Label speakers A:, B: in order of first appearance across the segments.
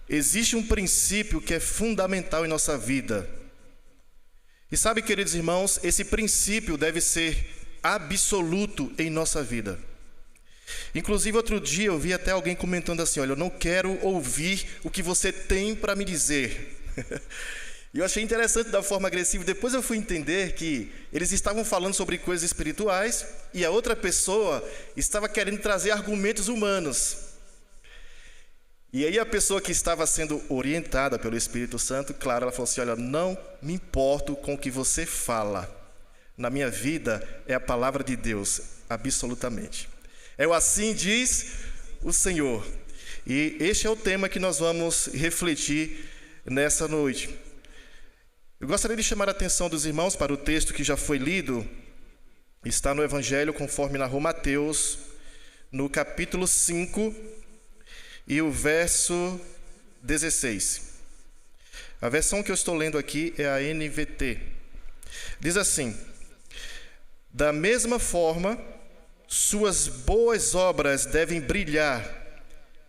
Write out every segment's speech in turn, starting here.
A: existe um princípio que é fundamental em nossa vida. E sabe, queridos irmãos, esse princípio deve ser absoluto em nossa vida. Inclusive, outro dia eu vi até alguém comentando assim: olha, eu não quero ouvir o que você tem para me dizer. E eu achei interessante da forma agressiva. Depois eu fui entender que eles estavam falando sobre coisas espirituais e a outra pessoa estava querendo trazer argumentos humanos. E aí a pessoa que estava sendo orientada pelo Espírito Santo, claro, ela falou assim: olha, não me importo com o que você fala. Na minha vida é a palavra de Deus, absolutamente. É o assim diz o Senhor. E este é o tema que nós vamos refletir nessa noite. Eu gostaria de chamar a atenção dos irmãos para o texto que já foi lido. Está no Evangelho conforme narrou Mateus, no capítulo 5 e o verso 16. A versão que eu estou lendo aqui é a NVT. Diz assim: da mesma forma, suas boas obras devem brilhar,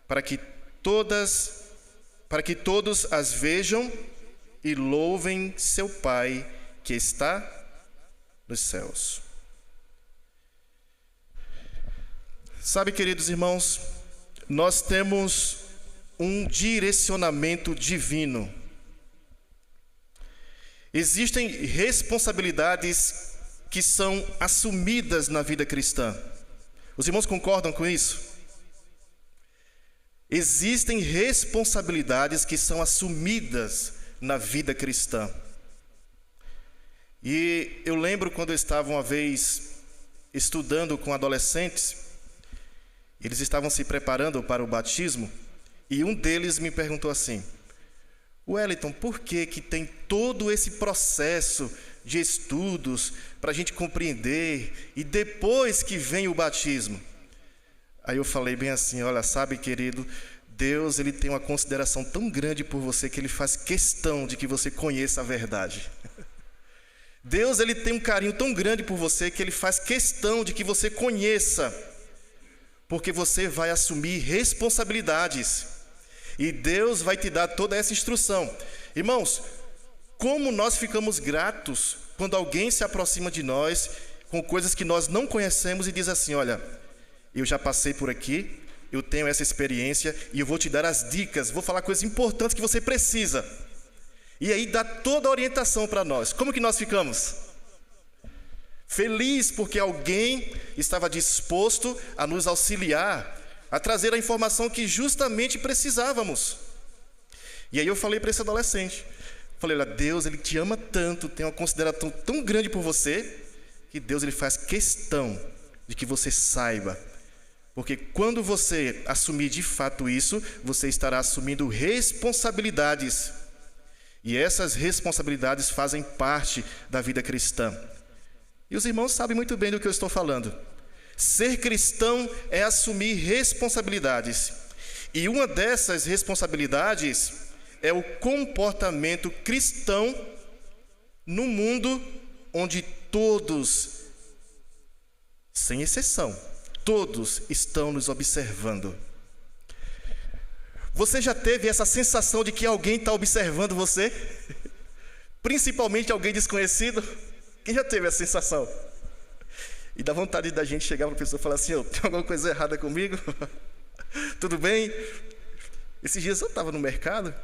A: para que todos as vejam e louvem seu Pai que está nos céus. Sabe, queridos irmãos, nós temos um direcionamento divino. Existem responsabilidades que são assumidas na vida cristã. Os irmãos concordam com isso? Existem responsabilidades que são assumidas na vida cristã. E eu lembro quando eu estava uma vez estudando com adolescentes, eles estavam se preparando para o batismo, e um deles me perguntou assim: Wellington, por que tem todo esse processo de estudos para a gente compreender, e depois que vem o batismo? Aí eu falei bem assim: olha, sabe, querido, Deus, ele tem uma consideração tão grande por você que ele faz questão de que você conheça a verdade. Deus, ele tem um carinho tão grande por você que ele faz questão de que você conheça, porque você vai assumir responsabilidades e Deus vai te dar toda essa instrução. Irmãos, como nós ficamos gratos quando alguém se aproxima de nós com coisas que nós não conhecemos e diz assim: olha, eu já passei por aqui, eu tenho essa experiência e eu vou te dar as dicas, vou falar coisas importantes que você precisa. E aí dá toda a orientação para nós. Como que nós ficamos? Feliz porque alguém estava disposto a nos auxiliar, a trazer a informação que justamente precisávamos. E aí eu falei para esse adolescente, falei: olha, Deus, ele te ama tanto, tem uma consideração tão grande por você, que Deus, ele faz questão de que você saiba. Porque quando você assumir de fato isso, você estará assumindo responsabilidades. E essas responsabilidades fazem parte da vida cristã. E os irmãos sabem muito bem do que eu estou falando. Ser cristão é assumir responsabilidades. E uma dessas responsabilidades é o comportamento cristão no mundo onde todos, sem exceção, todos estão nos observando. Você já teve essa sensação de que alguém está observando você? Principalmente alguém desconhecido? Quem já teve essa sensação? E dá vontade da gente chegar para a pessoa e falar assim: tem alguma coisa errada comigo? Tudo bem? Esses dias eu estava no mercado,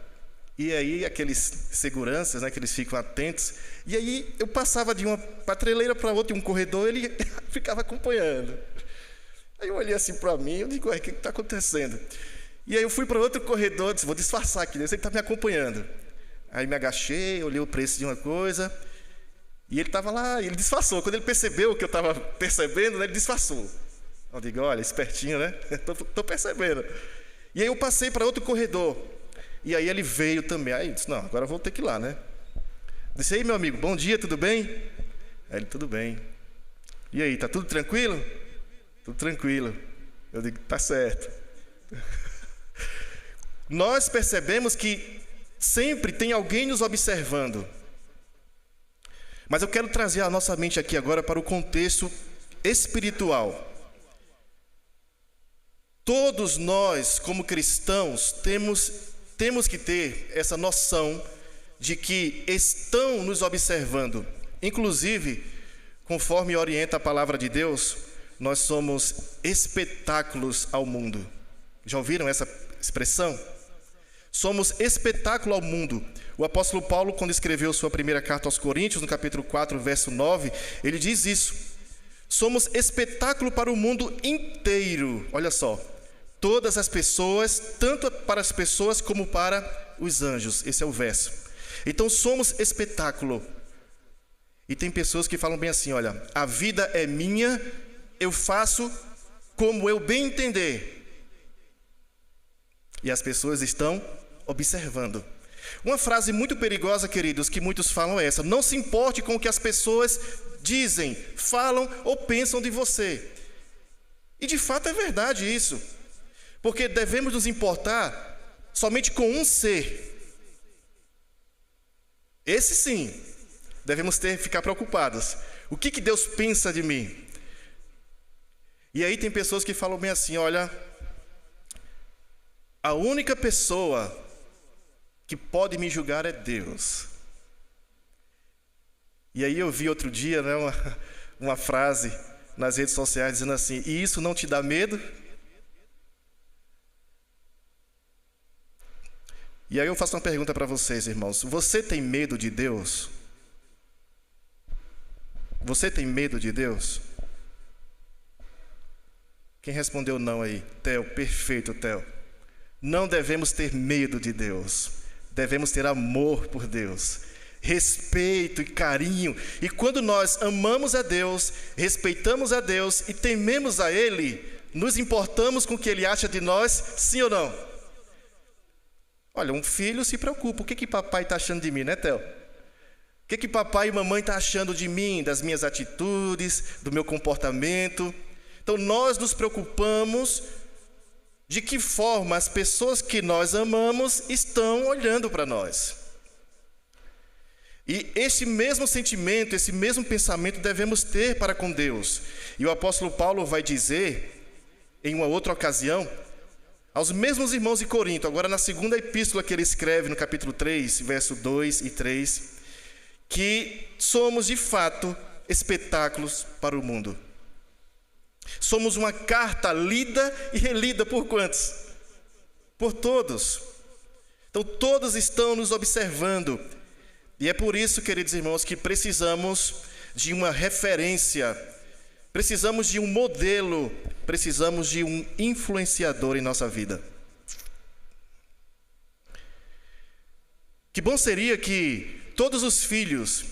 A: e aí aqueles seguranças, né, que eles ficam atentos, e aí eu passava de uma prateleira para outra, em um corredor, ele ficava acompanhando. Aí eu olhei assim para mim, eu digo: o que está acontecendo? E aí eu fui para outro corredor, disse: vou disfarçar aqui, né? Ele está me acompanhando. Aí me agachei, olhei o preço de uma coisa, e ele estava lá, ele disfarçou. Quando ele percebeu o que eu estava percebendo, né, ele disfarçou. Eu digo: olha, espertinho, né? Estou percebendo. E aí eu passei para outro corredor, e aí ele veio também. Aí eu disse: não, agora eu vou ter que ir lá, né? Disse: aí, meu amigo, bom dia, tudo bem? Aí ele: tudo bem. E aí, tá tudo tranquilo? Tudo tranquilo. Eu digo: tá certo. Nós percebemos que sempre tem alguém nos observando. Mas eu quero trazer a nossa mente aqui agora para o contexto espiritual. Todos nós, como cristãos, temos temos que ter essa noção de que estão nos observando. Inclusive, conforme orienta a palavra de Deus, nós somos espetáculos ao mundo. Já ouviram essa expressão? Somos espetáculo ao mundo. O apóstolo Paulo, quando escreveu sua primeira carta aos Coríntios, no capítulo 4, verso 9, ele diz isso. Somos espetáculo para o mundo inteiro. Olha só, todas as pessoas, tanto para as pessoas como para os anjos. Esse é o verso. Então somos espetáculo. E tem pessoas que falam bem assim, olha, a vida é minha, eu faço como eu bem entender. E as pessoas estão observando. Uma frase muito perigosa, queridos, que muitos falam é essa: não se importe com o que as pessoas dizem, falam ou pensam de você. E de fato é verdade isso. Porque devemos nos importar somente com um ser. Esse sim, devemos ficar preocupados. O que Deus pensa de mim? E aí tem pessoas que falam bem assim, olha, a única pessoa que pode me julgar é Deus. E aí eu vi outro dia, né, uma frase nas redes sociais dizendo assim: e isso não te dá medo? E aí eu faço uma pergunta para vocês, irmãos. Você tem medo de Deus? Você tem medo de Deus? Quem respondeu não aí? Theo, perfeito, Theo. Não devemos ter medo de Deus. Devemos ter amor por Deus, respeito e carinho. E quando nós amamos a Deus, respeitamos a Deus e tememos a Ele, nos importamos com o que Ele acha de nós, sim ou não? Olha, um filho se preocupa. O que papai está achando de mim, né, Theo? O que papai e mamãe estão achando de mim, das minhas atitudes, do meu comportamento? Então nós nos preocupamos de que forma as pessoas que nós amamos estão olhando para nós. E esse mesmo sentimento, esse mesmo pensamento devemos ter para com Deus. E o apóstolo Paulo vai dizer, em uma outra ocasião, aos mesmos irmãos de Corinto, agora na segunda epístola que ele escreve, no capítulo 3, verso 2 e 3, que somos de fato espetáculos para o mundo. Somos uma carta lida e relida por quantos? Por todos. Então todos estão nos observando. E é por isso, queridos irmãos, que precisamos de uma referência, precisamos de um modelo, precisamos de um influenciador em nossa vida. Que bom seria que todos os filhos,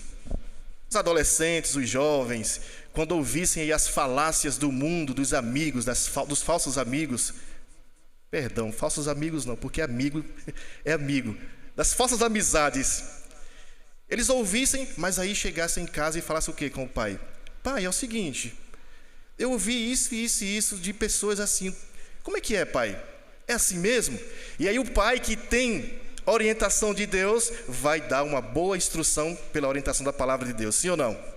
A: os adolescentes, os jovens, quando ouvissem aí as falácias do mundo, dos amigos, dos falsos amigos, perdão, falsos amigos não, porque amigo é amigo, das falsas amizades, eles ouvissem, mas aí chegassem em casa e falassem o quê com o pai? Pai, é o seguinte, eu ouvi isso e isso e isso de pessoas assim. Como é que é, pai? É assim mesmo? E aí o pai que tem orientação de Deus vai dar uma boa instrução pela orientação da palavra de Deus, sim ou não?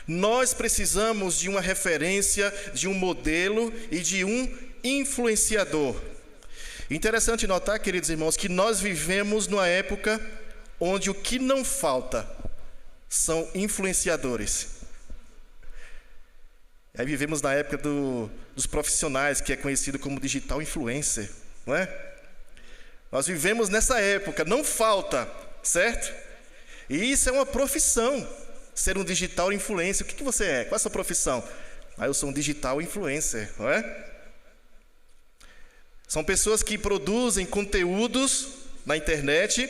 A: Nós precisamos de uma referência, de um modelo e de um influenciador. Interessante notar, queridos irmãos, que nós vivemos numa época onde o que não falta são influenciadores. Aí vivemos na época dos profissionais, que é conhecido como digital influencer, não é? Nós vivemos nessa época, não falta, certo? E isso é uma profissão, ser um digital influencer. O que você é? Qual é a sua profissão? Eu sou um digital influencer, não é? São pessoas que produzem conteúdos na internet,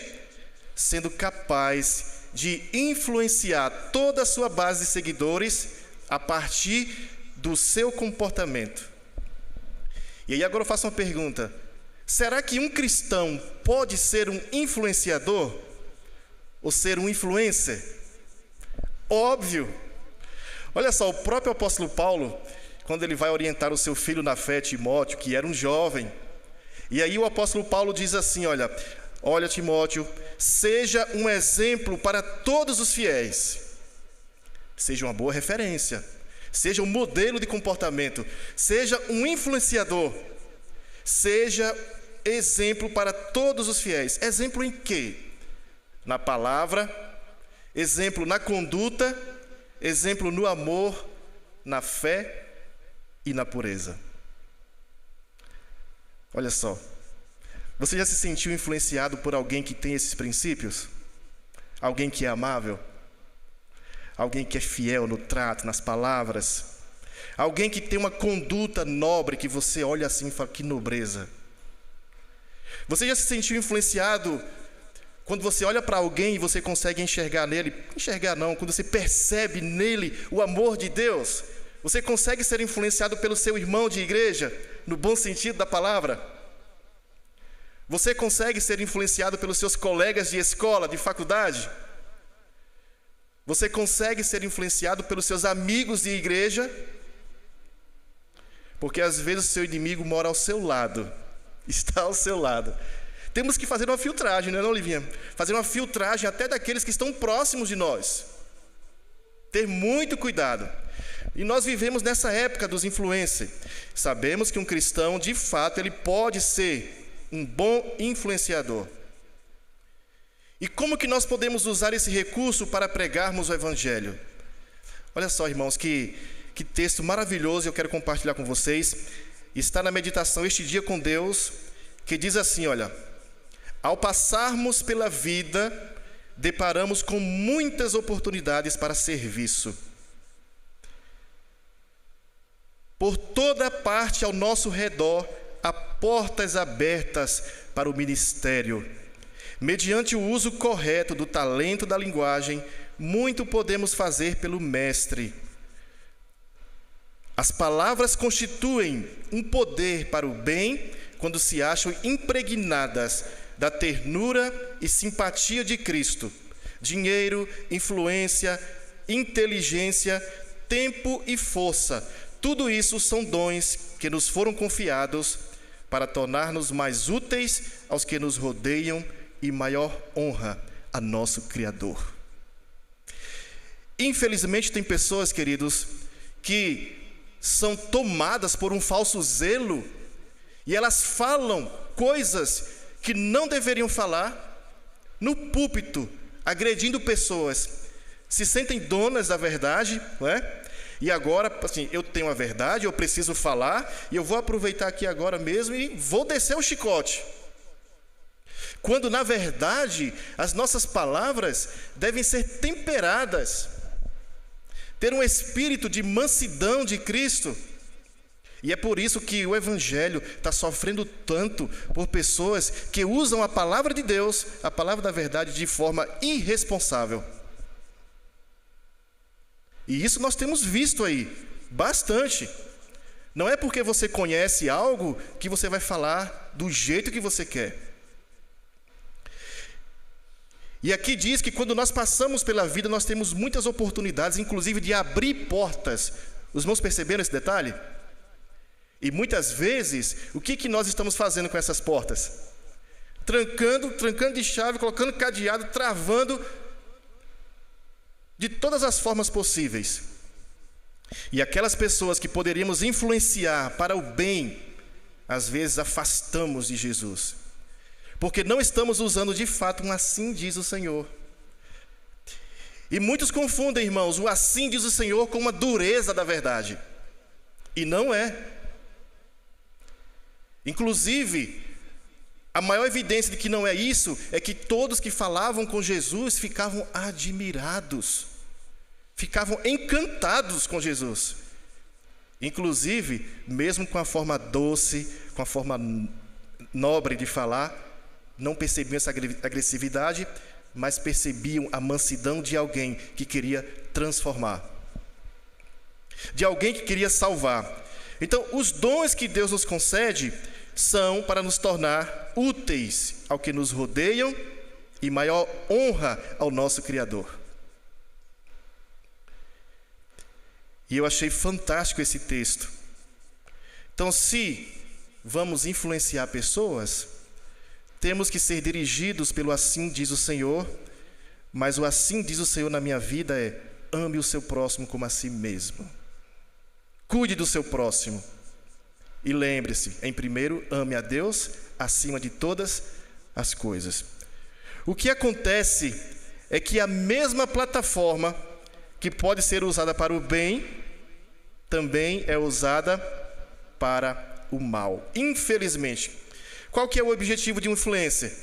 A: sendo capaz de influenciar toda a sua base de seguidores a partir do seu comportamento. E aí agora eu faço uma pergunta: será que um cristão pode ser um influenciador? Ou ser um influencer? Óbvio. Olha só, o próprio apóstolo Paulo, quando ele vai orientar o seu filho na fé, Timóteo, que era um jovem, e aí o apóstolo Paulo diz assim, olha Timóteo, seja um exemplo para todos os fiéis, seja uma boa referência, seja um modelo de comportamento, seja um influenciador, seja exemplo para todos os fiéis. Exemplo em quê? Na palavra, exemplo na conduta, exemplo no amor, na fé e na pureza. Olha só, você já se sentiu influenciado por alguém que tem esses princípios? Alguém que é amável? Alguém que é fiel no trato, nas palavras? Alguém que tem uma conduta nobre que você olha assim e fala, que nobreza. Você já se sentiu influenciado quando você olha para alguém e você consegue enxergar nele, enxergar não, quando você percebe nele o amor de Deus? Você consegue ser influenciado pelo seu irmão de igreja, no bom sentido da palavra? Você consegue ser influenciado pelos seus colegas de escola, de faculdade? Você consegue ser influenciado pelos seus amigos de igreja? Porque às vezes o seu inimigo mora ao seu lado, está ao seu lado. Temos que fazer uma filtragem, não é, Livinha? Fazer uma filtragem até daqueles que estão próximos de nós. Ter muito cuidado. E nós vivemos nessa época dos influencers. Sabemos que um cristão, de fato, ele pode ser um bom influenciador. E como que nós podemos usar esse recurso para pregarmos o Evangelho? Olha só, irmãos, que texto maravilhoso eu quero compartilhar com vocês. Está na meditação Este Dia com Deus, que diz assim, olha: ao passarmos pela vida, deparamos com muitas oportunidades para serviço. Por toda parte ao nosso redor, há portas abertas para o ministério. Mediante o uso correto do talento da linguagem, muito podemos fazer pelo Mestre. As palavras constituem um poder para o bem quando se acham impregnadas da ternura e simpatia de Cristo. Dinheiro, influência, inteligência, tempo e força, tudo isso são dons que nos foram confiados para tornar-nos mais úteis aos que nos rodeiam e maior honra a nosso Criador. Infelizmente tem pessoas, queridos, que são tomadas por um falso zelo e elas falam coisas que não deveriam falar no púlpito, agredindo pessoas. Se sentem donas da verdade, não é? E agora, assim, eu tenho a verdade, eu preciso falar, e eu vou aproveitar aqui agora mesmo e vou descer o chicote. Quando, na verdade, as nossas palavras devem ser temperadas, ter um espírito de mansidão de Cristo. E é por isso que o Evangelho está sofrendo tanto por pessoas que usam a palavra de Deus, a palavra da verdade, de forma irresponsável. E isso nós temos visto aí, bastante. Não é porque você conhece algo que você vai falar do jeito que você quer. E aqui diz que quando nós passamos pela vida, nós temos muitas oportunidades, inclusive de abrir portas. Os irmãos perceberam esse detalhe? E muitas vezes, o que nós estamos fazendo com essas portas? Trancando de chave, colocando cadeado, travando de todas as formas possíveis. E aquelas pessoas que poderíamos influenciar para o bem, às vezes afastamos de Jesus, porque não estamos usando de fato um assim diz o Senhor. E muitos confundem, irmãos, o assim diz o Senhor com uma dureza da verdade. E não é. Inclusive, a maior evidência de que não é isso é que todos que falavam com Jesus ficavam admirados, ficavam encantados com Jesus. Inclusive, mesmo com a forma doce, com a forma nobre de falar, não percebiam essa agressividade, mas percebiam a mansidão de alguém que queria transformar, de alguém que queria salvar. Então, os dons que Deus nos concede são para nos tornar úteis ao que nos rodeiam e maior honra ao nosso Criador. E eu achei fantástico esse texto. Então, se vamos influenciar pessoas, temos que ser dirigidos pelo assim diz o Senhor, mas o assim diz o Senhor na minha vida é: ame o seu próximo como a si mesmo. Cuide do seu próximo. E lembre-se, em primeiro, ame a Deus acima de todas as coisas. O que acontece é que a mesma plataforma que pode ser usada para o bem, também é usada para o mal. Infelizmente. Qual que é o objetivo de um influencer?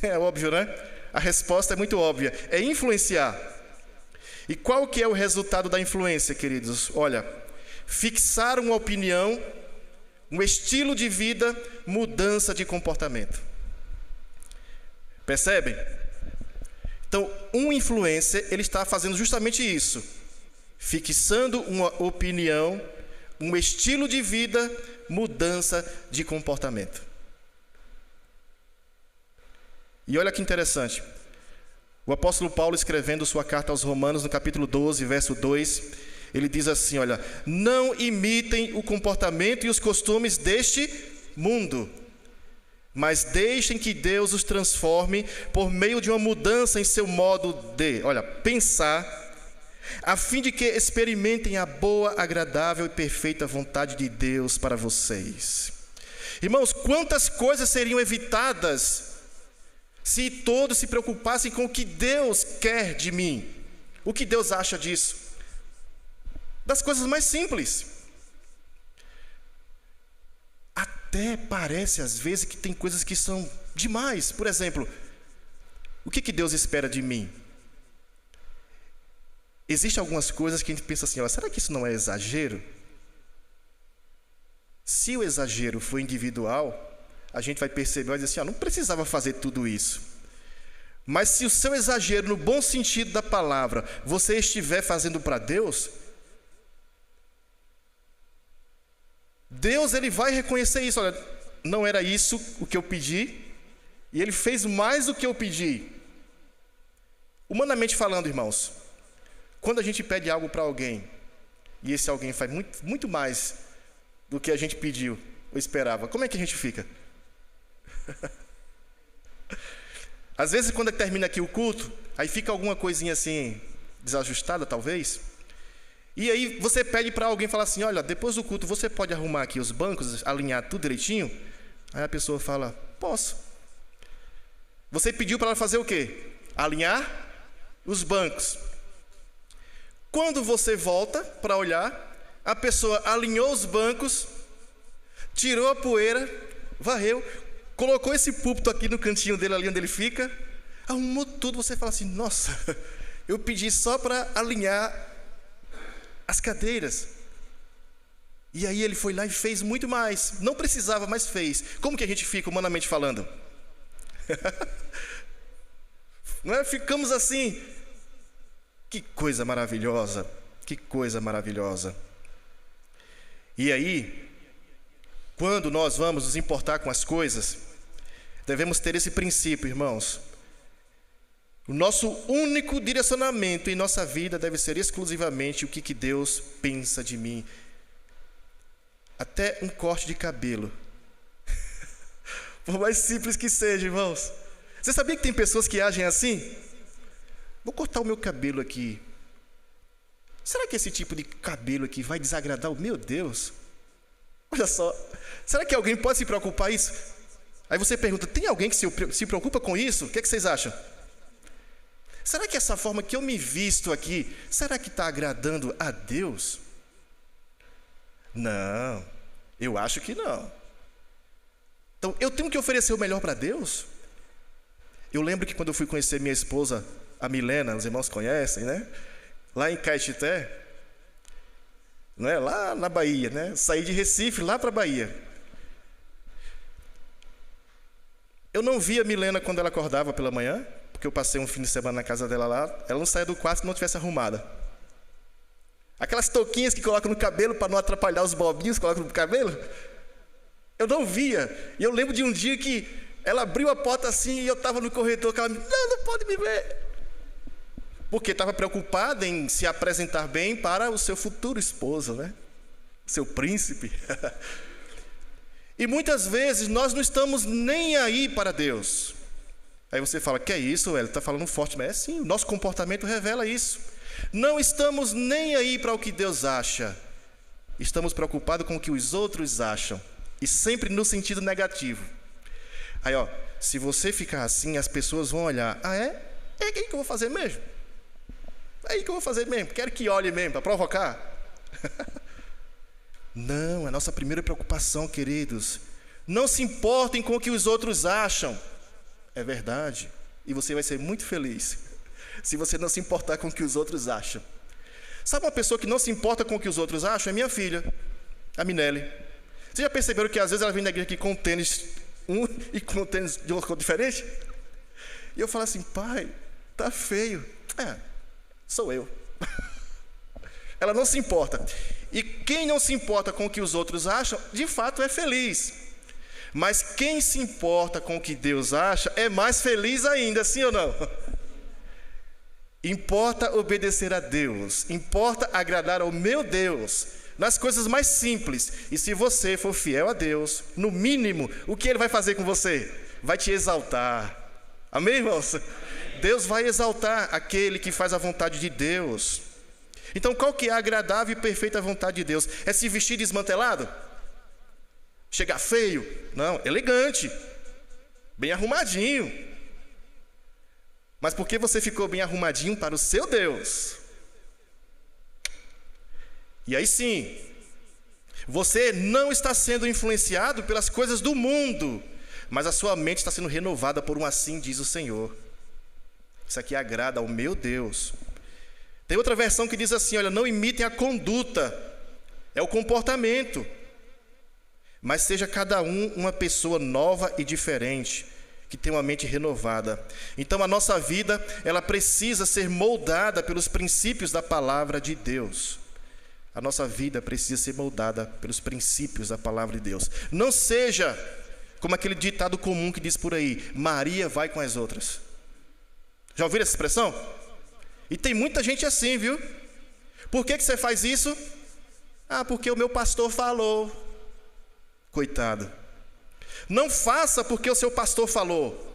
A: É óbvio, né? A resposta é muito óbvia. É influenciar. E qual que é o resultado da influência, queridos? Olha, fixar uma opinião, um estilo de vida, mudança de comportamento. Percebem? Então, um influencer, ele está fazendo justamente isso. Fixando uma opinião, um estilo de vida, mudança de comportamento. E olha que interessante. O apóstolo Paulo, escrevendo sua carta aos Romanos, no capítulo 12, verso 2, ele diz assim, olha, não imitem o comportamento e os costumes deste mundo, mas deixem que Deus os transforme por meio de uma mudança em seu modo de, pensar, a fim de que experimentem a boa, agradável e perfeita vontade de Deus para vocês. Irmãos, quantas coisas seriam evitadas se todos se preocupassem com o que Deus quer de mim, o que Deus acha disso? Das coisas mais simples. Até parece às vezes que tem coisas que são demais. Por exemplo, o que Deus espera de mim? Existem algumas coisas que a gente pensa assim, será que isso não é exagero? Se o exagero for individual, a gente vai perceber, vai dizer assim, não precisava fazer tudo isso. Mas se o seu exagero, no bom sentido da palavra, você estiver fazendo para Deus, Deus, ele vai reconhecer isso. Olha, não era isso o que eu pedi, e ele fez mais do que eu pedi. Humanamente falando, irmãos, quando a gente pede algo para alguém, e esse alguém faz muito mais do que a gente pediu ou esperava, como é que a gente fica? Às vezes, quando termina aqui o culto, aí fica alguma coisinha assim, desajustada talvez, e aí você pede para alguém, falar assim, olha, depois do culto você pode arrumar aqui os bancos, alinhar tudo direitinho? Aí a pessoa fala, posso. Você pediu para ela fazer o quê? Alinhar os bancos. Quando você volta para olhar, a pessoa alinhou os bancos, tirou a poeira, varreu, colocou esse púlpito aqui no cantinho dele, ali onde ele fica, arrumou tudo. Você fala assim, nossa, eu pedi só para alinhar as cadeiras. E aí ele foi lá e fez muito mais. Não precisava, mas fez. Como que a gente fica, humanamente falando? Não é? Ficamos assim. Que coisa maravilhosa. Que coisa maravilhosa. E aí, quando nós vamos nos importar com as coisas, devemos ter esse princípio, irmãos. O nosso único direcionamento em nossa vida deve ser exclusivamente o que Deus pensa de mim. Até um corte de cabelo. Por mais simples que seja, irmãos. Você sabia que tem pessoas que agem assim? Vou cortar o meu cabelo aqui. Será que esse tipo de cabelo aqui vai desagradar o meu Deus? Olha só. Será que alguém pode se preocupar com isso? Aí você pergunta, tem alguém que se preocupa com isso? O que vocês acham? Será que essa forma que eu me visto aqui, será que está agradando a Deus? Não, eu acho que não. Então, eu tenho que oferecer o melhor para Deus? Eu lembro que quando eu fui conhecer minha esposa, a Milena, os irmãos conhecem, né? Lá em Caetité, não é? Lá na Bahia, né? Saí de Recife, lá para a Bahia. Eu não via a Milena quando ela acordava pela manhã, porque eu passei um fim de semana na casa dela lá, ela não saía do quarto se não tivesse arrumada. Aquelas touquinhas que colocam no cabelo para não atrapalhar os bobinhos que colocam no cabelo, eu não via. E eu lembro de um dia que ela abriu a porta assim e eu estava no corredor, que ela me disse, não pode me ver. Porque estava preocupada em se apresentar bem para o seu futuro esposo, né? Seu príncipe. E muitas vezes nós não estamos nem aí para Deus. Aí você fala, que é isso, ele está falando forte, mas é sim, o nosso comportamento revela isso. Não estamos nem aí para o que Deus acha. Estamos preocupados com o que os outros acham. E sempre no sentido negativo. Aí, ó, se você ficar assim, as pessoas vão olhar. Ah, é? É aí que eu vou fazer mesmo? É aí que eu vou fazer mesmo? Quero que olhe mesmo, para provocar? Não, a nossa primeira preocupação, queridos, não se importem com o que os outros acham. É verdade. E você vai ser muito feliz se você não se importar com o que os outros acham. Sabe uma pessoa que não se importa com o que os outros acham? É minha filha, a Minelli. Vocês já perceberam que às vezes ela vem na igreja aqui com tênis e com tênis de uma cor diferente? E eu falo assim, pai, tá feio. É, sou eu. Ela não se importa. E quem não se importa com o que os outros acham, de fato é feliz. Mas quem se importa com o que Deus acha, é mais feliz ainda, sim ou não? Importa obedecer a Deus, importa agradar ao meu Deus, nas coisas mais simples. E se você for fiel a Deus, no mínimo, o que Ele vai fazer com você? Vai te exaltar. Amém, irmãos? Deus vai exaltar aquele que faz a vontade de Deus. Então, qual que é a agradável e perfeita vontade de Deus? É se vestir desmantelado? Chegar feio? Não, elegante, bem arrumadinho. Mas porque você ficou bem arrumadinho para o seu Deus. E aí sim, você não está sendo influenciado pelas coisas do mundo, mas a sua mente está sendo renovada por um assim diz o Senhor. Isso aqui agrada ao meu Deus. Tem outra versão que diz assim, olha, não imitem a conduta, é o comportamento, mas seja cada um uma pessoa nova e diferente, que tem uma mente renovada. Então a nossa vida, ela precisa ser moldada pelos princípios da palavra de Deus. A nossa vida precisa ser moldada pelos princípios da palavra de Deus. Não seja como aquele ditado comum que diz por aí, Maria vai com as outras. Já ouviram essa expressão? E tem muita gente assim, viu? Por que você faz isso? Ah, porque o meu pastor falou. Coitado. Não faça porque o seu pastor falou.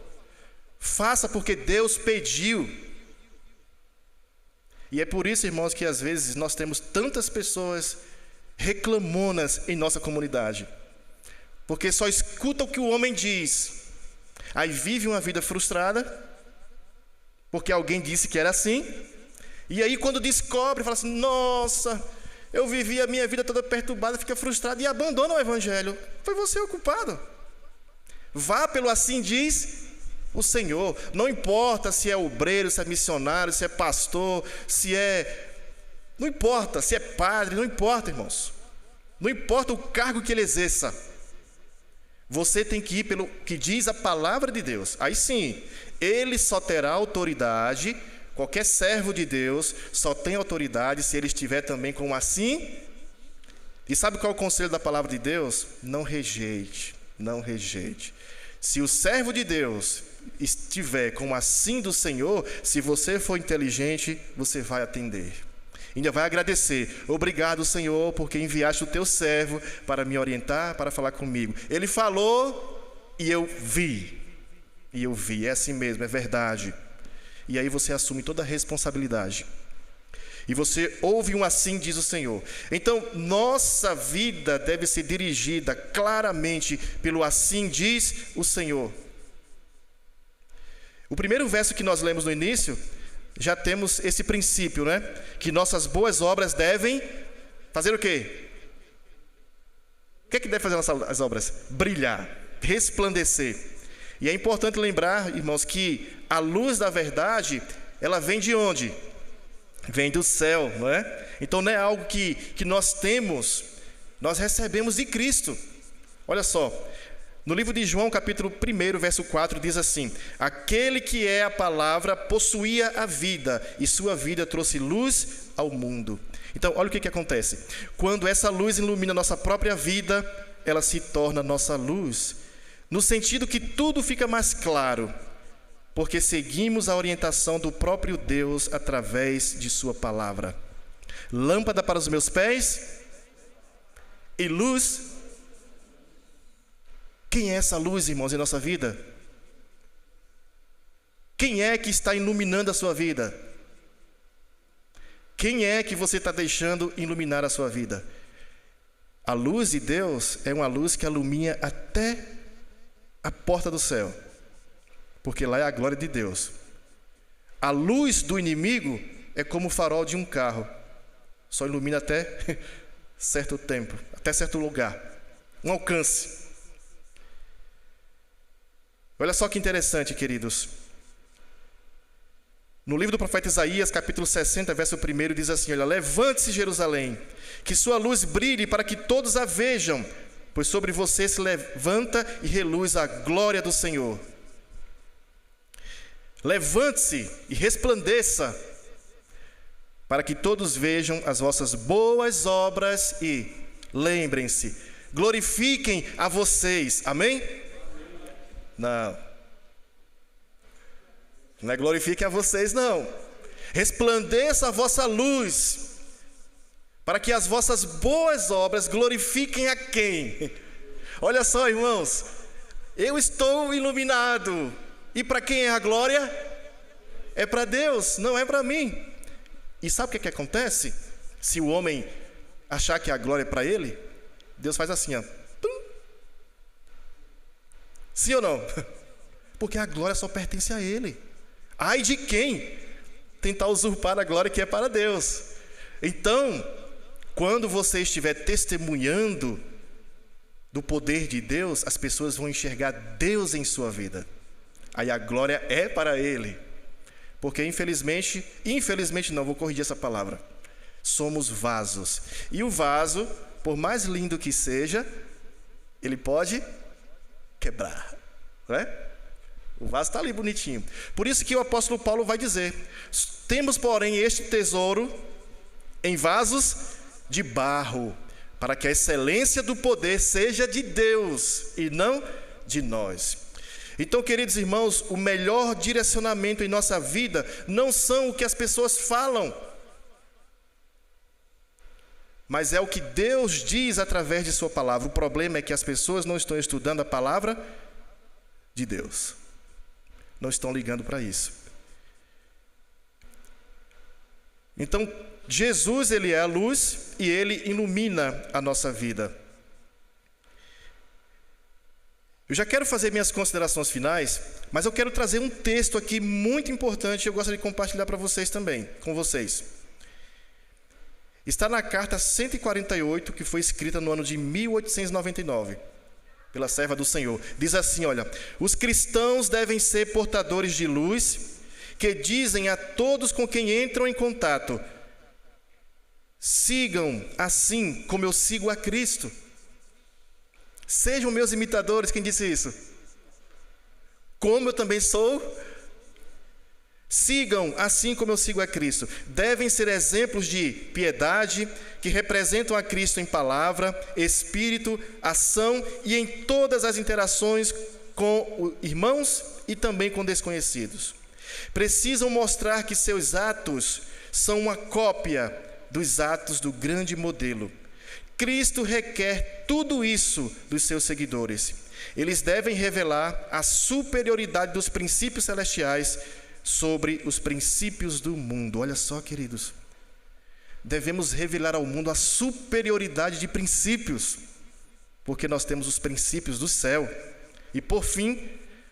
A: Faça porque Deus pediu. E é por isso, irmãos, que às vezes nós temos tantas pessoas reclamonas em nossa comunidade. Porque só escuta o que o homem diz. Aí vive uma vida frustrada, porque alguém disse que era assim. E aí quando descobre, fala assim, nossa, eu vivi a minha vida toda perturbada, fica frustrado e abandona o evangelho. Foi você o culpado. Vá pelo assim diz o Senhor. Não importa se é obreiro, se é missionário, se é pastor, se é... Não importa se é padre, não importa, irmãos. Não importa o cargo que ele exerça. Você tem que ir pelo que diz a palavra de Deus. Aí sim, ele só terá autoridade, qualquer servo de Deus só tem autoridade se ele estiver também com assim. E sabe qual é o conselho da palavra de Deus? Não rejeite, não rejeite. Se o servo de Deus estiver com assim do Senhor, se você for inteligente, você vai atender. Ainda vai agradecer. Obrigado, Senhor, porque enviaste o teu servo para me orientar, para falar comigo. Ele falou e eu vi. E eu vi, é assim mesmo, é verdade. E aí você assume toda a responsabilidade. E você ouve um assim diz o Senhor. Então, nossa vida deve ser dirigida claramente pelo assim diz o Senhor. O primeiro verso que nós lemos no início, já temos esse princípio, né? Que nossas boas obras devem fazer o quê? O que é que deve fazer nossas obras? Brilhar, resplandecer. E é importante lembrar, irmãos, que a luz da verdade, ela vem de onde? Vem do céu, não é? Então não é algo que nós temos, nós recebemos de Cristo. Olha só, no livro de João, capítulo 1, verso 4, diz assim: aquele que é a palavra possuía a vida, e sua vida trouxe luz ao mundo. Então, olha o que acontece. Quando essa luz ilumina nossa própria vida, ela se torna nossa luz, no sentido que tudo fica mais claro, porque seguimos a orientação do próprio Deus através de sua palavra. Lâmpada para os meus pés e luz. Quem é essa luz, irmãos, em nossa vida? Quem é que está iluminando a sua vida? Quem é que você está deixando iluminar a sua vida? A luz de Deus é uma luz que ilumina até a porta do céu, porque lá é a glória de Deus. A luz do inimigo é como o farol de um carro, só ilumina até certo tempo, até certo lugar, um alcance. Olha só que interessante, queridos. No livro do profeta Isaías, capítulo 60, verso 1, diz assim: olha, levante-se, Jerusalém, que sua luz brilhe para que todos a vejam, pois sobre você se levanta e reluz a glória do Senhor. Levante-se e resplandeça, para que todos vejam as vossas boas obras e lembrem-se, glorifiquem a vocês. Amém? Não é glorifiquem a vocês, não. Resplandeça a vossa luz, para que as vossas boas obras glorifiquem a quem? Olha só, irmãos, eu estou iluminado, e para quem é a glória? É para Deus, não é para mim. E sabe o que acontece? Se o homem achar que a glória é para ele, Deus faz assim, ó. Tum. Sim ou não? Porque a glória só pertence a ele. Ai de quem tentar usurpar a glória que é para Deus. Então, quando você estiver testemunhando do poder de Deus, as pessoas vão enxergar Deus em sua vida. Aí a glória é para Ele. Porque infelizmente não, vou corrigir essa palavra. Somos vasos. E o vaso, por mais lindo que seja, ele pode quebrar, não é? O vaso está ali bonitinho. Por isso que o apóstolo Paulo vai dizer: temos, porém, este tesouro em vasos de barro, para que a excelência do poder seja de Deus e não de nós. Então, queridos irmãos, o melhor direcionamento em nossa vida não são o que as pessoas falam, mas é o que Deus diz através de sua palavra. O problema é que as pessoas não estão estudando a palavra de Deus. Não estão ligando para isso. Então, Jesus, ele é a luz e ele ilumina a nossa vida. Eu já quero fazer minhas considerações finais, mas eu quero trazer um texto aqui muito importante e eu gostaria de compartilhar para vocês também, com vocês. Está na carta 148, que foi escrita no ano de 1899. Pela serva do Senhor. Diz assim, olha: os cristãos devem ser portadores de luz, que dizem a todos com quem entram em contato: sigam assim como eu sigo a Cristo. Sejam meus imitadores. Quem disse isso? Como eu também sou. Sigam assim como eu sigo a Cristo. Devem ser exemplos de piedade, que representam a Cristo em palavra, espírito, ação e em todas as interações com irmãos e também com desconhecidos. Precisam mostrar que seus atos são uma cópia dos atos do grande modelo. Cristo requer tudo isso dos seus seguidores. Eles devem revelar a superioridade dos princípios celestiais sobre os princípios do mundo. Olha só, queridos, devemos revelar ao mundo a superioridade de princípios, porque nós temos os princípios do céu. E por fim,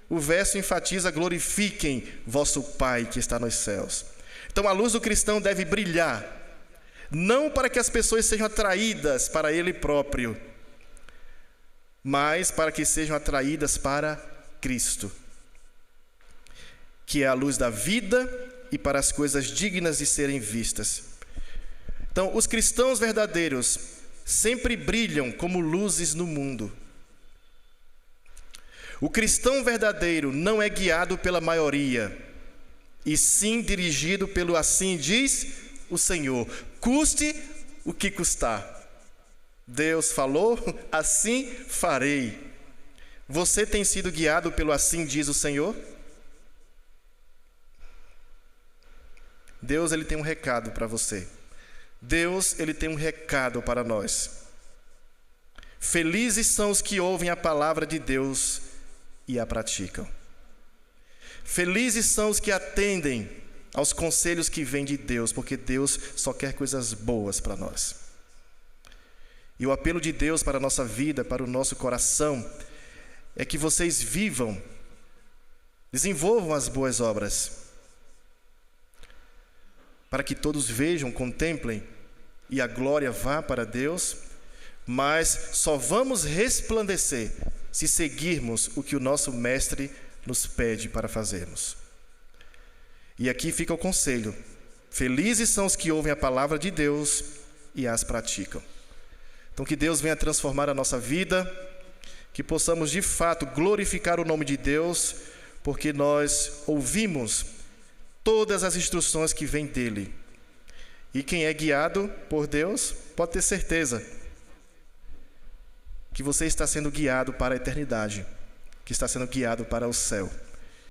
A: o verso enfatiza: glorifiquem vosso Pai que está nos céus. Então a luz do cristão deve brilhar, não para que as pessoas sejam atraídas para Ele próprio, mas para que sejam atraídas para Cristo, que é a luz da vida, e para as coisas dignas de serem vistas. Então, os cristãos verdadeiros sempre brilham como luzes no mundo. O cristão verdadeiro não é guiado pela maioria, e sim dirigido pelo assim diz o Senhor, custe o que custar. Deus falou, assim farei. Você tem sido guiado pelo assim diz o Senhor? Deus, ele tem um recado para você. Deus, ele tem um recado para nós. Felizes são os que ouvem a palavra de Deus e a praticam. Felizes são os que atendem aos conselhos que vêm de Deus, porque Deus só quer coisas boas para nós. E o apelo de Deus para a nossa vida, para o nosso coração, é que vocês vivam, desenvolvam as boas obras, para que todos vejam, contemplem e a glória vá para Deus, mas só vamos resplandecer se seguirmos o que o nosso Mestre nos pede para fazermos. E aqui fica o conselho: felizes são os que ouvem a palavra de Deus e as praticam. Então que Deus venha transformar a nossa vida, que possamos de fato glorificar o nome de Deus, porque nós ouvimos todas as instruções que vêm dele. E quem é guiado por Deus pode ter certeza que você está sendo guiado para a eternidade, que está sendo guiado para o céu.